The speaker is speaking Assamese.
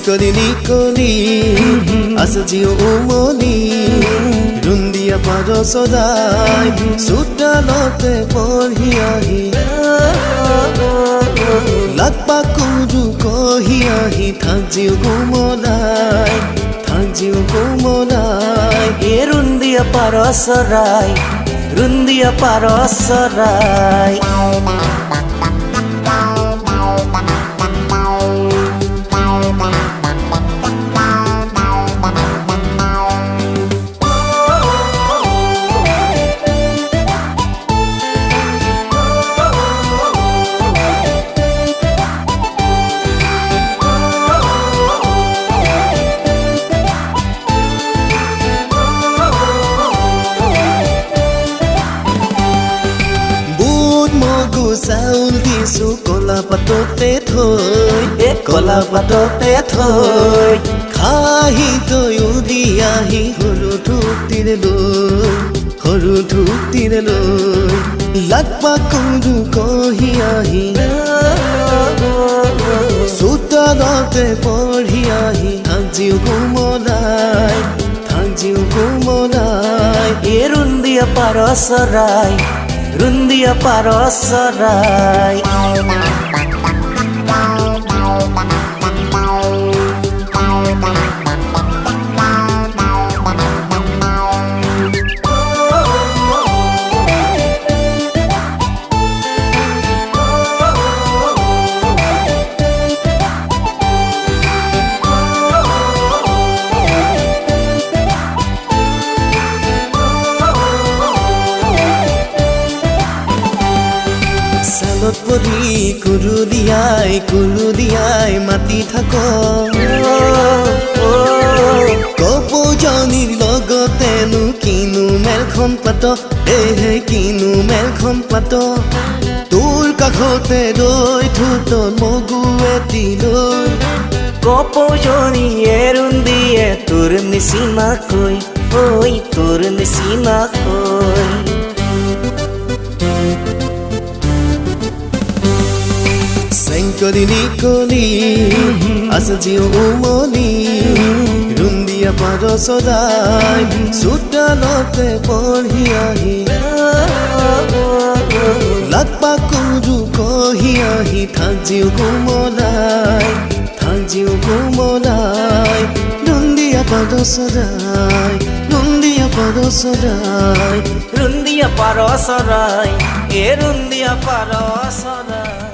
চেংকলি কলি আছে জিও উমনি ৰুন্দিয়া পাৰ সদায় চোতালতে পঢ়ি আহি লাগ পাকুৰু কহি আহি থাক জিও কোমলাই ৰুন্দিয়া পাৰ চৰাই ৰুন্দিয়া পাৰ চৰাই চাউল দিছো কলা পাততে থৈ খাহি তই উৰি আহি সৰু ধূপটিৰে লৈ লাগ পাকুৰু কহি আহি চোতালতে পঢ়ি আহি থাক জিও কোমলাই ৰুন্দিয়া পাৰ চৰাই ৰুন্দিয়া পাৰ চৰাই পৰি কুৰুলিয়াই মাতি থাক কপৌজনীৰ লগতেনো কিনো মেলখন পাত কিনো মেলখন পাত তোৰ কাষতে ৰৈ থুত মগু এটি লৈ কপৌজনীয়ে ৰুন্দিয়ে তোৰ নিচিনাকৈ তোৰ নিচিনাকৈ চেংকলি কলি আছে জিও উমনি ৰুন্দিয়া পাৰ সদায় চোতালতে পঢ়ি আহি লাগ পাকুৰু কহি আহি থাক জিও কোমলাই ৰুন্দিয়া পাৰ সদায় ৰুন্দিয়া পাৰ চৰাই ৰুন্দিয়া পাৰ চৰাই ৰুন্দিয়া পাৰ চৰাই